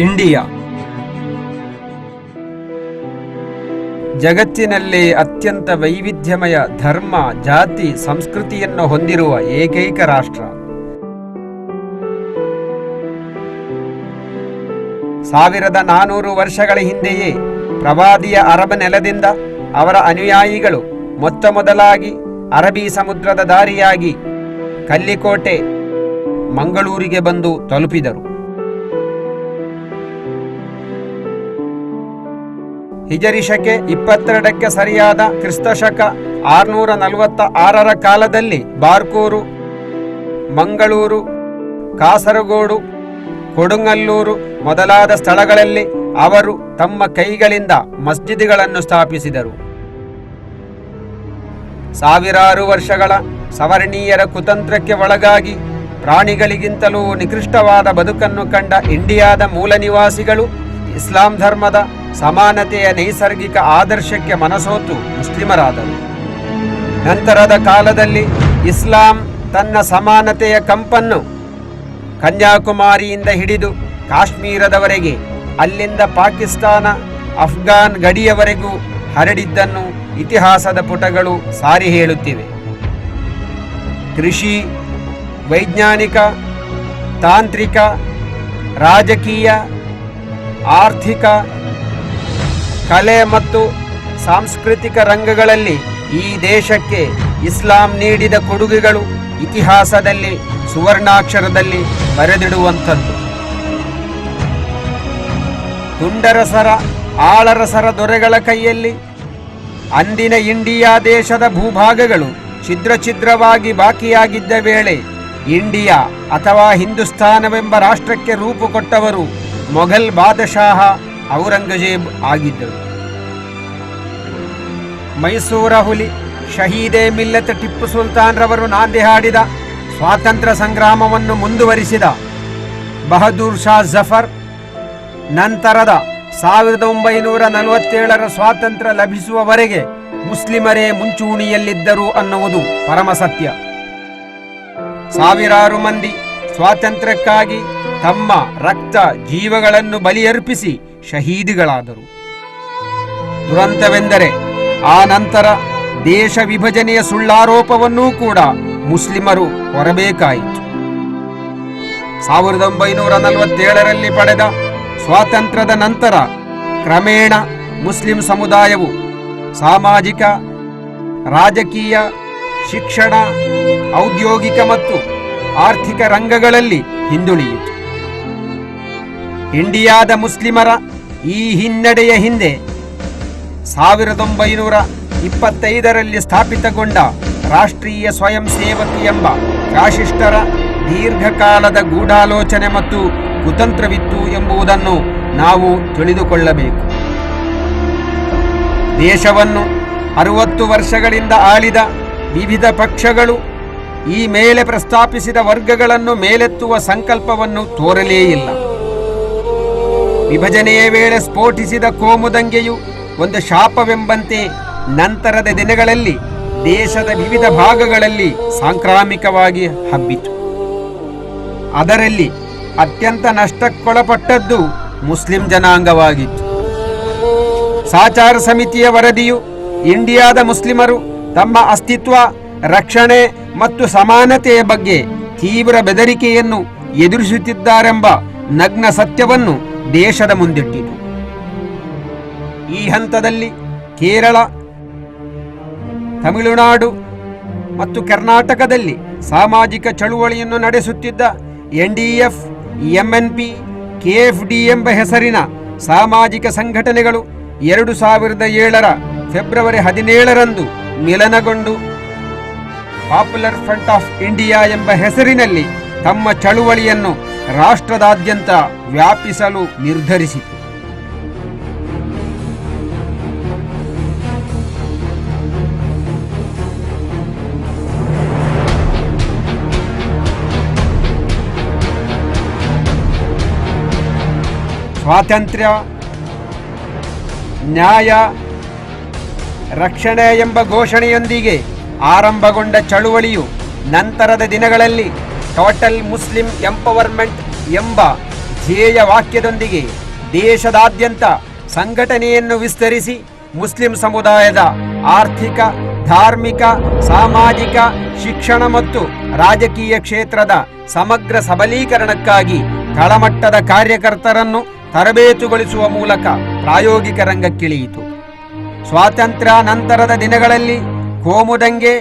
India ಜಗತ್ತಿನಲ್ಲಿ ಅತ್ಯಂತ ವೈವಿಧ್ಯಮಯ ಧರ್ಮ, ಜಾತಿ, ಸಂಸ್ಕೃತಿಯನ್ನು ಹೊಂದಿರುವ ಏಕೈಕ ರಾಷ್ಟ್ರ. 1400 ವರ್ಷಗಳ ಹಿಂದೆಯೇ ಪ್ರವಾದಿಯ ಅರಬ್ ನೆಲದಿಂದ ಅವರ ಅನುಯಾಯಿಗಳು ಮೊದಲಾಗಿ ಅರಬ್ಬಿ ಸಮುದ್ರದ ದಾರಿಯಾಗಿ ಕಲ್ಲಿಕೋಟೆ ಮಂಗಳೂರಿಗೆ ಬಂದು ತಲುಪಿದರು. ಹಿಜರಿ ಶಕೆ 22ಕ್ಕೆ ಸರಿಯಾದ ಕ್ರಿಸ್ತಶಕ 646ರ ಕಾಲದಲ್ಲಿ ಬಾರ್ಕೂರು, ಮಂಗಳೂರು, ಕಾಸರಗೋಡು, ಕೊಡುಂಗಲ್ಲೂರು ಮೊದಲಾದ ಸ್ಥಳಗಳಲ್ಲಿ ಅವರು ತಮ್ಮ ಕೈಗಳಿಂದ ಮಸ್ಜಿದ್ಗಳನ್ನು ಸ್ಥಾಪಿಸಿದರು. ಸಾವಿರಾರು ವರ್ಷಗಳ ಸವರ್ಣೀಯರ ಕುತಂತ್ರಕ್ಕೆ ಒಳಗಾಗಿ ಪ್ರಾಣಿಗಳಿಗಿಂತಲೂ ನಿಕೃಷ್ಟವಾದ ಬದುಕನ್ನು ಕಂಡ ಇಂಡಿಯಾದ ಮೂಲ ನಿವಾಸಿಗಳು ಇಸ್ಲಾಂ ಧರ್ಮದ ಸಮಾನತೆಯ ನೈಸರ್ಗಿಕ ಆದರ್ಶಕ್ಕೆ ಮನಸೋತು ಮುಸ್ಲಿಮರಾದರು. ನಂತರದ ಕಾಲದಲ್ಲಿ ಇಸ್ಲಾಂ ತನ್ನ ಸಮಾನತೆಯ ಕಂಪನ್ನು ಕನ್ಯಾಕುಮಾರಿಯಿಂದ ಹಿಡಿದು ಕಾಶ್ಮೀರದವರೆಗೆ, ಅಲ್ಲಿಂದ ಪಾಕಿಸ್ತಾನ, ಅಫ್ಘಾನ್ ಗಡಿಯವರೆಗೂ ಹರಡಿದ್ದನ್ನು ಇತಿಹಾಸದ ಪುಟಗಳು ಸಾರಿ ಹೇಳುತ್ತಿವೆ. ಕೃಷಿ, ವೈಜ್ಞಾನಿಕ, ತಾಂತ್ರಿಕ, ರಾಜಕೀಯ, ಆರ್ಥಿಕ, ಕಲೆ ಮತ್ತು ಸಾಂಸ್ಕೃತಿಕ ರಂಗಗಳಲ್ಲಿ ಈ ದೇಶಕ್ಕೆ ಇಸ್ಲಾಂ ನೀಡಿದ ಕೊಡುಗೆಗಳು ಇತಿಹಾಸದಲ್ಲಿ ಸುವರ್ಣಾಕ್ಷರದಲ್ಲಿ ಬರೆದಿಡುವಂಥದ್ದು. ತುಂಡರಸರ, ಆಳರಸರ ದೊರೆಗಳ ಕೈಯಲ್ಲಿ ಅಂದಿನ ಇಂಡಿಯಾ ದೇಶದ ಭೂಭಾಗಗಳು ಛಿದ್ರವಾಗಿ ಬಾಕಿಯಾಗಿದ್ದ ವೇಳೆ ಇಂಡಿಯಾ ಅಥವಾ ಹಿಂದೂಸ್ತಾನವೆಂಬ ರಾಷ್ಟ್ರಕ್ಕೆ ರೂಪು ಕೊಟ್ಟವರು ಮೊಘಲ್ ಬಾದಶಾಹ ಔರಂಗಜೇಬ್ ಆಗಿದ್ದರು. ಮೈಸೂರ ಹುಲಿ ಶಹೀದೆ ಮಿಲ್ಲತ್ ಟಿಪ್ಪು ಸುಲ್ತಾನ್ ರವರು ನಾಂದಿ ಹಾಡಿದ ಸ್ವಾತಂತ್ರ್ಯ ಸಂಗ್ರಾಮವನ್ನು ಮುಂದುವರಿಸಿದ ಬಹದ್ದೂರ್ ಶಾ ಜಫರ್ ನಂತರದ 1947ರ ಸ್ವಾತಂತ್ರ್ಯ ಲಭಿಸುವವರೆಗೆ ಮುಸ್ಲಿಮರೇ ಮುಂಚೂಣಿಯಲ್ಲಿದ್ದರು ಅನ್ನುವುದು ಪರಮಸತ್ಯ. ಸಾವಿರಾರು ಮಂದಿ ಸ್ವಾತಂತ್ರ್ಯಕ್ಕಾಗಿ ತಮ್ಮ ರಕ್ತ ಜೀವಗಳನ್ನು ಬಲಿಯರ್ಪಿಸಿ ಶಹೀದಿಗಳಾದರು. ದುರಂತವೆಂದರೆ ಆ ನಂತರ ದೇಶ ವಿಭಜನೆಯ ಸುಳ್ಳಾರೋಪವನ್ನೂ ಕೂಡ ಮುಸ್ಲಿಮರು ಹೊರಬೇಕಾಯಿತು. 1947ರಲ್ಲಿ ಪಡೆದ ಸ್ವಾತಂತ್ರ್ಯದ ನಂತರ ಕ್ರಮೇಣ ಮುಸ್ಲಿಂ ಸಮುದಾಯವು ಸಾಮಾಜಿಕ, ರಾಜಕೀಯ, ಶಿಕ್ಷಣ, ಔದ್ಯೋಗಿಕ ಮತ್ತು ಆರ್ಥಿಕ ರಂಗಗಳಲ್ಲಿ ಹಿಂದುಳಿಯಿತು. ಇಂಡಿಯಾದ ಮುಸ್ಲಿಮರ ಈ ಹಿನ್ನಡೆಯ ಹಿಂದೆ 1925ರಲ್ಲಿ ಸ್ಥಾಪಿತಗೊಂಡ ರಾಷ್ಟ್ರೀಯ ಸ್ವಯಂ ಸೇವಕ್ ಎಂಬ ಫ್ಯಾಸಿಸ್ಟರ ದೀರ್ಘಕಾಲದ ಗೂಢಾಲೋಚನೆ ಮತ್ತು ಕುತಂತ್ರವಿತ್ತು ಎಂಬುದನ್ನು ನಾವು ತಿಳಿದುಕೊಳ್ಳಬೇಕು. ದೇಶವನ್ನು 60 ವರ್ಷಗಳಿಂದ ಆಳಿದ ವಿವಿಧ ಪಕ್ಷಗಳು ಈ ಮೇಲೆ ಪ್ರಸ್ತಾಪಿಸಿದ ವರ್ಗಗಳನ್ನು ಮೇಲೆತ್ತುವ ಸಂಕಲ್ಪವನ್ನು ತೋರಲೇ ಇಲ್ಲ. ವಿಭಜನೆಯ ವೇಳೆ ಸ್ಫೋಟಿಸಿದ ಕೋಮುದಂಗೆಯು ಒಂದು ಶಾಪವೆಂಬಂತೆ ನಂತರದ ದಿನಗಳಲ್ಲಿ ದೇಶದ ವಿವಿಧ ಭಾಗಗಳಲ್ಲಿ ಸಾಂಕ್ರಾಮಿಕವಾಗಿ ಹಬ್ಬಿತು. ಅದರಲ್ಲಿ ಅತ್ಯಂತ ನಷ್ಟಕ್ಕೊಳಪಟ್ಟದ್ದು ಮುಸ್ಲಿಂ ಜನಾಂಗವಾಗಿತ್ತು. ಸಾಚಾರ ಸಮಿತಿಯ ವರದಿಯು ಇಂಡಿಯಾದ ಮುಸ್ಲಿಮರು ತಮ್ಮ ಅಸ್ತಿತ್ವ, ರಕ್ಷಣೆ ಮತ್ತು ಸಮಾನತೆಯ ಬಗ್ಗೆ ತೀವ್ರ ಬೆದರಿಕೆಯನ್ನು ಎದುರಿಸುತ್ತಿದ್ದಾರೆಂಬ ನಗ್ನ ಸತ್ಯವನ್ನು ದೇಶದ ಮುಂದಿಟ್ಟಿತು. ಈ ಹಂತದಲ್ಲಿ ಕೇರಳ, ತಮಿಳುನಾಡು ಮತ್ತು ಕರ್ನಾಟಕದಲ್ಲಿ ಸಾಮಾಜಿಕ ಚಳುವಳಿಯನ್ನು ನಡೆಸುತ್ತಿದ್ದ NDF, MNP, KFD ಎಂಬ ಹೆಸರಿನ ಸಾಮಾಜಿಕ ಸಂಘಟನೆಗಳು 2007ರ ಫೆಬ್ರವರಿ 17ರಂದು ಮಿಲನಗೊಂಡು ಪಾಪ್ಯುಲರ್ ಫ್ರಂಟ್ ಆಫ್ ಇಂಡಿಯಾ ಎಂಬ ಹೆಸರಿನಲ್ಲಿ ತಮ್ಮ ಚಳುವಳಿಯನ್ನು ರಾಷ್ಟ್ರದಾದ್ಯಂತ ವ್ಯಾಪಿಸಲು ನಿರ್ಧರಿಸಿತು. ಸ್ವಾತಂತ್ರ್ಯ, ನ್ಯಾಯ, ರಕ್ಷಣೆ ಎಂಬ ಘೋಷಣೆಯೊಂದಿಗೆ ಆರಂಭಗೊಂಡ ಚಳುವಳಿಯು ನಂತರದ ದಿನಗಳಲ್ಲಿ ಟೋಟಲ್ ಮುಸ್ಲಿಂ ಎಂಪವರ್ಮೆಂಟ್ ಎಂಬ ಧ್ಯೇಯ ವಾಕ್ಯದೊಂದಿಗೆ ದೇಶದಾದ್ಯಂತ ಸಂಘಟನೆಯನ್ನು ವಿಸ್ತರಿಸಿ ಮುಸ್ಲಿಂ ಸಮುದಾಯದ ಆರ್ಥಿಕ, ಧಾರ್ಮಿಕ, ಸಾಮಾಜಿಕ, ಶಿಕ್ಷಣ ಮತ್ತು ರಾಜಕೀಯ ಕ್ಷೇತ್ರದ ಸಮಗ್ರ ಸಬಲೀಕರಣಕ್ಕಾಗಿ ತಳಮಟ್ಟದ ಕಾರ್ಯಕರ್ತರನ್ನು ತರಬೇತುಗೊಳಿಸುವ ಮೂಲಕ ಪ್ರಾಯೋಗಿಕ ರಂಗಕ್ಕಿಳಿಯಿತು. ಸ್ವಾತಂತ್ರ್ಯ ನಂತರದ ದಿನಗಳಲ್ಲಿ ಕೋಮುದಂಗೆ,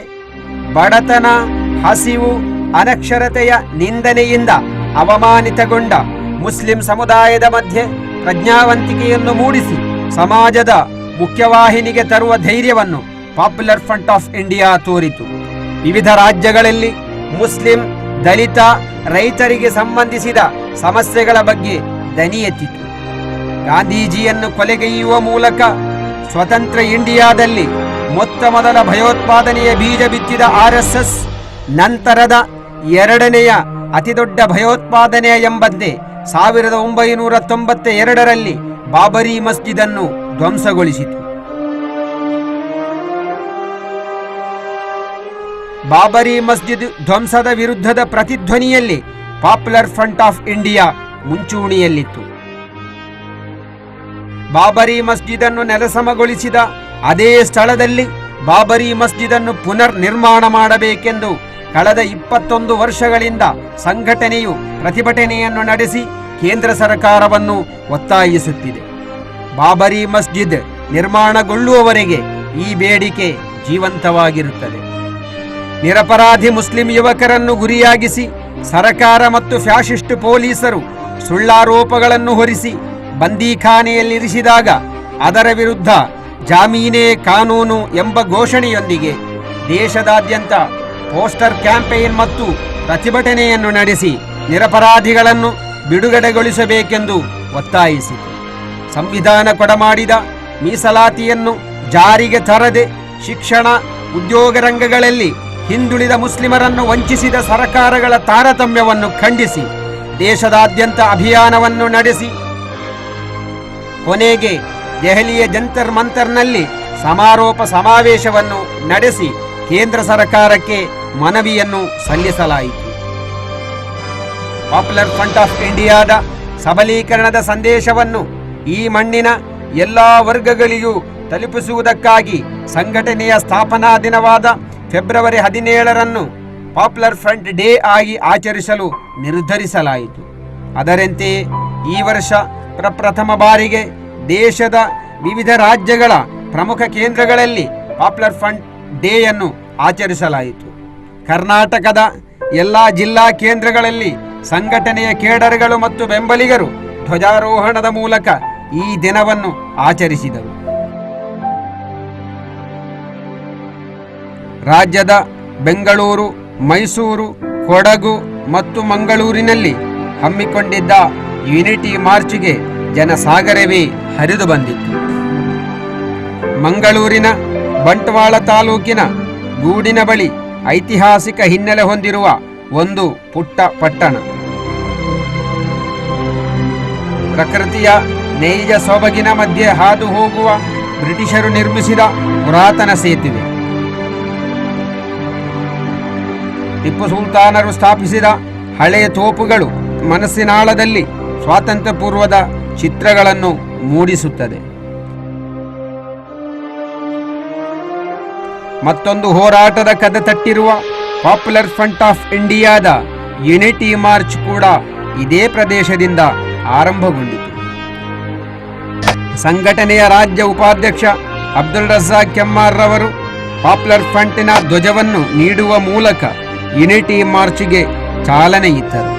ಬಡತನ, ಹಸಿವು, ಅನಕ್ಷರತೆಯ ನಿಂದನೆಯಿಂದ ಅವಮಾನಿತಗೊಂಡ ಮುಸ್ಲಿಂ ಸಮುದಾಯದ ಮಧ್ಯೆ ಪ್ರಜ್ಞಾವಂತಿಕೆಯನ್ನು ಮೂಡಿಸಿ ಸಮಾಜದ ಮುಖ್ಯವಾಹಿನಿಗೆ ತರುವ ಧೈರ್ಯವನ್ನು ಪಾಪ್ಯುಲರ್ ಫ್ರಂಟ್ ಆಫ್ ಇಂಡಿಯಾ ತೋರಿತು. ವಿವಿಧ ರಾಜ್ಯಗಳಲ್ಲಿ ಮುಸ್ಲಿಂ, ದಲಿತ, ರೈತರಿಗೆ ಸಂಬಂಧಿಸಿದ ಸಮಸ್ಯೆಗಳ ಬಗ್ಗೆ ದನಿ ಎತ್ತಿತು. ಗಾಂಧೀಜಿಯನ್ನು ಕೊಲೆಗೈಯುವ ಮೂಲಕ ಸ್ವತಂತ್ರ ಇಂಡಿಯಾದಲ್ಲಿ ಮೊತ್ತ ಮೊದಲ ಭಯೋತ್ಪಾದನೆಯ ಬೀಜ ಬಿತ್ತಿದ RSS ನಂತರದ ಎರಡನೆಯ ಅತಿದೊಡ್ಡ ಭಯೋತ್ಪಾದನೆ ಎಂಬಂತೆ 1992ರಲ್ಲಿ ಬಾಬರಿ ಮಸ್ಜಿದ್ ಅನ್ನು ಧ್ವಂಸಗೊಳಿಸಿತು. ಬಾಬರಿ ಮಸ್ಜಿದ್ ಧ್ವಂಸದ ವಿರುದ್ಧದ ಪ್ರತಿಧ್ವನಿಯಲ್ಲಿ ಪಾಪ್ಯುಲರ್ ಫ್ರಂಟ್ ಆಫ್ ಇಂಡಿಯಾ ಮುಂಚೂಣಿಯಲ್ಲಿತ್ತು. ಬಾಬರಿ ಮಸ್ಜಿದ್ ಅನ್ನು ನೆಲಸಮಗೊಳಿಸಿದ ಅದೇ ಸ್ಥಳದಲ್ಲಿ ಬಾಬರಿ ಮಸ್ಜಿದ್ ಅನ್ನು ಪುನರ್ ನಿರ್ಮಾಣ ಮಾಡಬೇಕೆಂದು ಕಳೆದ 21 ವರ್ಷಗಳಿಂದ ಸಂಘಟನೆಯು ಪ್ರತಿಭಟನೆಯನ್ನು ನಡೆಸಿ ಕೇಂದ್ರ ಸರ್ಕಾರವನ್ನು ಒತ್ತಾಯಿಸುತ್ತಿದೆ. ಬಾಬರಿ ಮಸ್ಜಿದ್ ನಿರ್ಮಾಣಗೊಳ್ಳುವವರೆಗೆ ಈ ಬೇಡಿಕೆ ಜೀವಂತವಾಗಿರುತ್ತದೆ. ನಿರಪರಾಧಿ ಮುಸ್ಲಿಂ ಯುವಕರನ್ನು ಗುರಿಯಾಗಿಸಿ ಸರ್ಕಾರ ಮತ್ತು ಫ್ಯಾಸಿಸ್ಟ್ ಪೊಲೀಸರು ಸುಳ್ಳಾರೋಪಗಳನ್ನು ಹೊರಿಸಿ ಬಂದೀಖಾನೆಯಲ್ಲಿರಿಸಿದಾಗ ಅದರ ವಿರುದ್ಧ ಜಾಮೀನೇ ಕಾನೂನು ಎಂಬ ಘೋಷಣೆಯೊಂದಿಗೆ ದೇಶದಾದ್ಯಂತ ಪೋಸ್ಟರ್ ಕ್ಯಾಂಪೇನ್ ಮತ್ತು ಪ್ರತಿಭಟನೆಯನ್ನು ನಡೆಸಿ ನಿರಪರಾಧಿಗಳನ್ನು ಬಿಡುಗಡೆಗೊಳಿಸಬೇಕೆಂದು ಒತ್ತಾಯಿಸಿತು. ಸಂವಿಧಾನ ಕೊಡಮಾಡಿದ ಮೀಸಲಾತಿಯನ್ನು ಜಾರಿಗೆ ತರದೆ ಶಿಕ್ಷಣ, ಉದ್ಯೋಗ ರಂಗಗಳಲ್ಲಿ ಹಿಂದುಳಿದ ಮುಸ್ಲಿಮರನ್ನು ವಂಚಿಸಿದ ಸರ್ಕಾರಗಳ ತಾರತಮ್ಯವನ್ನು ಖಂಡಿಸಿ ದೇಶದಾದ್ಯಂತ ಅಭಿಯಾನವನ್ನು ನಡೆಸಿ ಕೊನೆಗೆ ದೆಹಲಿಯ ಜಂತರ್ ಮಂತರ್ನಲ್ಲಿ ಸಮಾರೋಪ ಸಮಾವೇಶವನ್ನು ನಡೆಸಿ ಕೇಂದ್ರ ಸರ್ಕಾರಕ್ಕೆ ಮನವಿಯನ್ನು ಸಲ್ಲಿಸಲಾಯಿತು. ಪಾಪ್ಯುಲರ್ ಫ್ರಂಟ್ ಆಫ್ ಇಂಡಿಯಾದ ಸಬಲೀಕರಣದ ಸಂದೇಶವನ್ನು ಈ ಮಣ್ಣಿನ ಎಲ್ಲ ವರ್ಗಗಳಿಗೂ ತಲುಪಿಸುವುದಕ್ಕಾಗಿ ಸಂಘಟನೆಯ ಸ್ಥಾಪನಾ ದಿನವಾದ ಫೆಬ್ರವರಿ 17ರಂದು ಪಾಪ್ಯುಲರ್ ಫ್ರಂಟ್ ಡೇ ಆಗಿ ಆಚರಿಸಲು ನಿರ್ಧರಿಸಲಾಯಿತು. ಅದರಂತೆಯೇ ಈ ವರ್ಷ ಪ್ರಪ್ರಥಮ ಬಾರಿಗೆ ದೇಶದ ವಿವಿಧ ರಾಜ್ಯಗಳ ಪ್ರಮುಖ ಕೇಂದ್ರಗಳಲ್ಲಿ ಪಾಪ್ಯುಲರ್ ಫ್ರಂಟ್ ಡೇಯನ್ನು ಆಚರಿಸಲಾಯಿತು. ಕರ್ನಾಟಕದ ಎಲ್ಲ ಜಿಲ್ಲಾ ಕೇಂದ್ರಗಳಲ್ಲಿ ಸಂಘಟನೆಯ ಕೇಡರ್ಗಳು ಮತ್ತು ಬೆಂಬಲಿಗರು ಧ್ವಜಾರೋಹಣದ ಮೂಲಕ ಈ ದಿನವನ್ನು ಆಚರಿಸಿದರು. ರಾಜ್ಯದ ಬೆಂಗಳೂರು, ಮೈಸೂರು, ಕೊಡಗು ಮತ್ತು ಮಂಗಳೂರಿನಲ್ಲಿ ಹಮ್ಮಿಕೊಂಡಿದ್ದ ಯುನಿಟಿ ಮಾರ್ಚ್ಗೆ ಜನಸಾಗರವೇ ಹರಿದು ಬಂದಿತ್ತು. ಮಂಗಳೂರಿನ ಬಂಟ್ವಾಳ ತಾಲೂಕಿನ ಗೂಡಿನ ಬಳಿ ಐತಿಹಾಸಿಕ ಹಿನ್ನೆಲೆ ಹೊಂದಿರುವ ಒಂದು ಪುಟ್ಟ ಪಟ್ಟಣ. ಪ್ರಕೃತಿಯ ನೈಜ ಸೊಬಗಿನ ಮಧ್ಯೆ ಹಾದು ಹೋಗುವ ಬ್ರಿಟಿಷರು ನಿರ್ಮಿಸಿದ ಪುರಾತನ ಸೇತುವೆ, ಟಿಪ್ಪು ಸುಲ್ತಾನರು ಸ್ಥಾಪಿಸಿದ ಹಳೆಯ ತೋಪುಗಳು ಮನಸ್ಸಿನಾಳದಲ್ಲಿ ಸ್ವಾತಂತ್ರ್ಯ ಪೂರ್ವದ ಚಿತ್ರಗಳನ್ನು ಮೂಡಿಸುತ್ತದೆ. ಮತ್ತೊಂದು ಹೋರಾಟದ ಕದ ತಟ್ಟಿರುವ ಪಾಪ್ಯುಲರ್ ಫ್ರಂಟ್ ಆಫ್ ಇಂಡಿಯಾದ ಯುನಿಟಿ ಮಾರ್ಚ್ ಕೂಡ ಇದೇ ಪ್ರದೇಶದಿಂದ ಆರಂಭಗೊಂಡಿತು. ಸಂಘಟನೆಯ ರಾಜ್ಯ ಉಪಾಧ್ಯಕ್ಷ ಅಬ್ದುಲ್ ರಜಾಕ್ ಕೆಮ್ಮಾರ್ ರವರು ಪಾಪ್ಯುಲರ್ ಫ್ರಂಟಿನ ಧ್ವಜವನ್ನು ನೀಡುವ ಮೂಲಕ ಯುನಿಟಿ ಮಾರ್ಚ್ಗೆ ಚಾಲನೆ ಇತ್ತರು.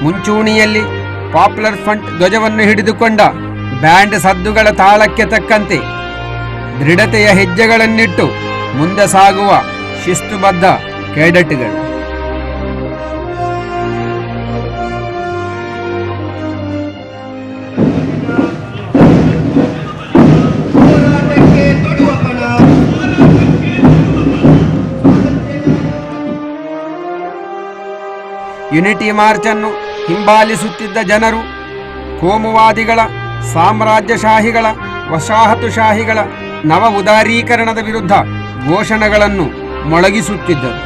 ಮುಂಚೂಣಿಯಲ್ಲಿ ಪಾಪ್ಯುಲರ್ ಫ್ರಂಟ್ ಧ್ವಜವನ್ನು ಹಿಡಿದುಕೊಂಡ ಬ್ಯಾಂಡ್ ಸದ್ದುಗಳ ತಾಳಕ್ಕೆ ತಕ್ಕಂತೆ ದೃಢತೆಯ ಹೆಜ್ಜೆಗಳನ್ನಿಟ್ಟು ಮುಂದೆ ಸಾಗುವ ಶಿಸ್ತುಬದ್ಧ ಕೆಡೆಟ್ಗಳು. ಯುನಿಟಿ ಮಾರ್ಚ್ ಅನ್ನು ಹಿಂಬಾಲಿಸುತ್ತಿದ್ದ ಜನರು ಕೋಮುವಾದಿಗಳ, ಸಾಮ್ರಾಜ್ಯಶಾಹಿಗಳ, ವಸಾಹತುಶಾಹಿಗಳ ನವ ಉದಾರೀಕರಣದ ವಿರುದ್ಧ ಘೋಷಣೆಗಳನ್ನು ಮೊಳಗಿಸುತ್ತಿದ್ದರು.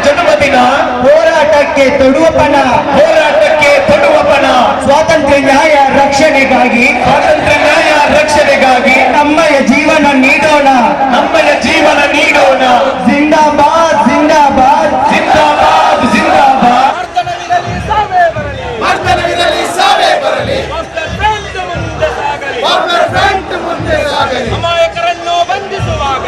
ಜನ್ಮದಿನ ಹೋರಾಟಕ್ಕೆ ತೊಡುವ ಪಣ, ಹೋರಾಟಕ್ಕೆ ತೊಡುವ ಪಣ, ಸ್ವಾತಂತ್ರ್ಯ ನ್ಯಾಯ ರಕ್ಷಣೆಗಾಗಿ, ಸ್ವಾತಂತ್ರ್ಯ ನ್ಯಾಯ ರಕ್ಷಣೆಗಾಗಿ ನಮ್ಮಯ ಜೀವನ ನೀಡೋಣ, ನಮ್ಮಯ ಜೀವನ ನೀಡೋಣ. ಜಿಂದಾಬಾದ್ ಜಿಂದಾಬಾದ್ ಜಿಂದಾಬಾದ್ ಜಿಂದಾಬಾದ್. ಭಾರತವಿರಲಿ ಸಾವೇ ಬರಲಿ, ಫ್ರಂಟ್ ಮುಂದೆ ಸಾಗಲಿ, ಅಮಾಯಕರನ್ನು ಬಂಧಿಸುವಾಗ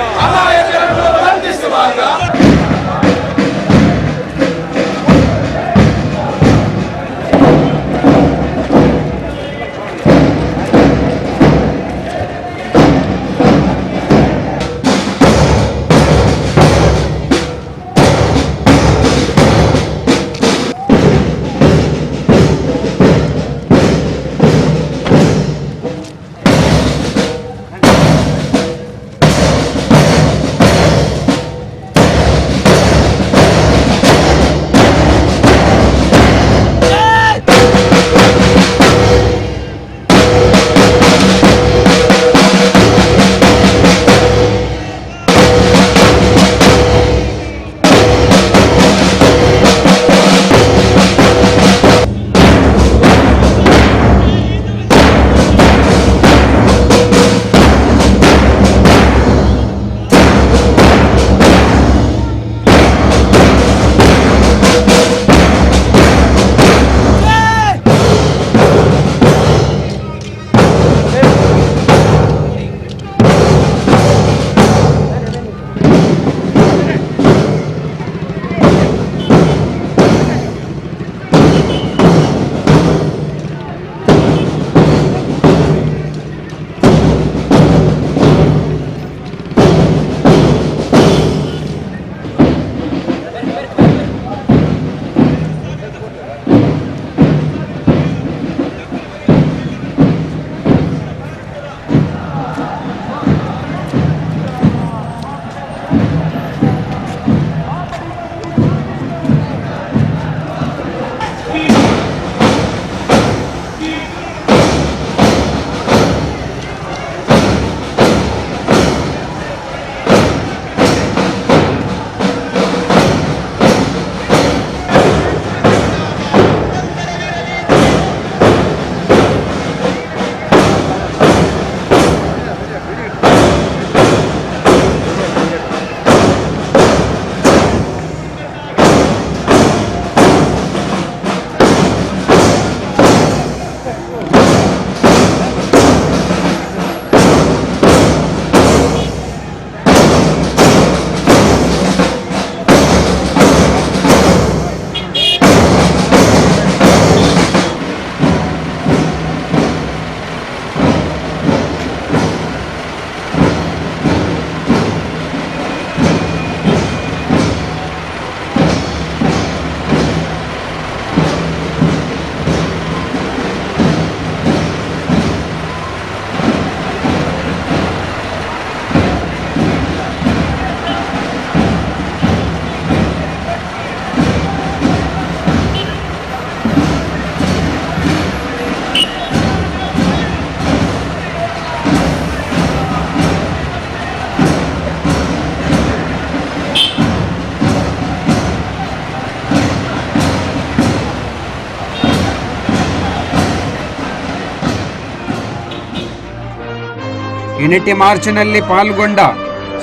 ಯುನಿಟಿ ಮಾರ್ಚ್ನಲ್ಲಿ ಪಾಲ್ಗೊಂಡ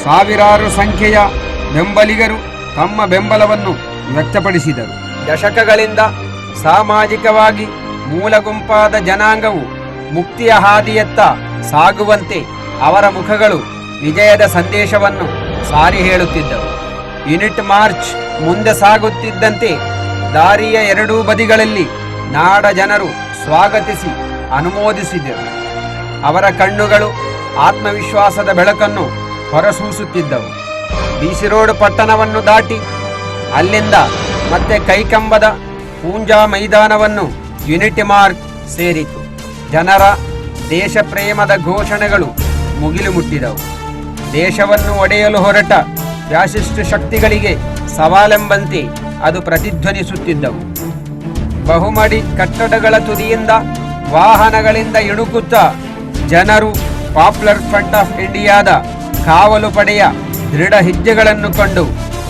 ಸಾವಿರಾರು ಸಂಖ್ಯೆಯ ಬೆಂಬಲಿಗರು ತಮ್ಮ ಬೆಂಬಲವನ್ನು ವ್ಯಕ್ತಪಡಿಸಿದರು. ದಶಕಗಳಿಂದ ಸಾಮಾಜಿಕವಾಗಿ ಮೂಲ ಗುಂಪಾದ ಜನಾಂಗವು ಮುಕ್ತಿಯ ಹಾದಿಯತ್ತ ಸಾಗುವಂತೆ ಅವರ ಮುಖಗಳು ವಿಜಯದ ಸಂದೇಶವನ್ನು ಸಾರಿ ಹೇಳುತ್ತಿದ್ದವು. ಯೂನಿಟ್ ಮಾರ್ಚ್ ಮುಂದೆ ಸಾಗುತ್ತಿದ್ದಂತೆ ದಾರಿಯ ಎರಡೂ ಬದಿಗಳಲ್ಲಿ ನಾಡ ಜನರು ಸ್ವಾಗತಿಸಿ ಅನುಮೋದಿಸಿದರು. ಅವರ ಕಣ್ಣುಗಳು ಆತ್ಮವಿಶ್ವಾಸದ ಬೆಳಕನ್ನು ಹೊರಸೂಸುತ್ತಿದ್ದವು. ಬಿಸಿ ರೋಡ್ ಪಟ್ಟಣವನ್ನು ದಾಟಿ ಅಲ್ಲಿಂದ ಮತ್ತೆ ಕೈಕಂಬದ ಪೂಂಜಾ ಮೈದಾನವನ್ನು ಯುನಿಟಿ ಮಾರ್ಚ್ ಸೇರಿತು. ಜನರ ದೇಶ ಪ್ರೇಮದ ಘೋಷಣೆಗಳು ಮುಗಿಲು ಮುಟ್ಟಿದವು. ದೇಶವನ್ನು ಒಡೆಯಲು ಹೊರಟ ಫ್ಯಾಸಿಸ್ಟ್ ಶಕ್ತಿಗಳಿಗೆ ಸವಾಲೆಂಬಂತೆ ಅದು ಪ್ರತಿಧ್ವನಿಸುತ್ತಿದ್ದವು. ಬಹುಮಡಿ ಕಟ್ಟಡಗಳ ತುದಿಯಿಂದ ವಾಹನಗಳಿಂದ ಇಣುಕುತ್ತಾ ಜನರು ಪಾಪ್ಯುಲರ್ ಫ್ರಂಟ್ ಆಫ್ ಇಂಡಿಯಾದ ಕಾವಲು ಪಡೆಯ ದೃಢ ಹೆಜ್ಜೆಗಳನ್ನು ಕಂಡು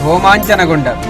ರೋಮಾಂಚನಗೊಂಡರು.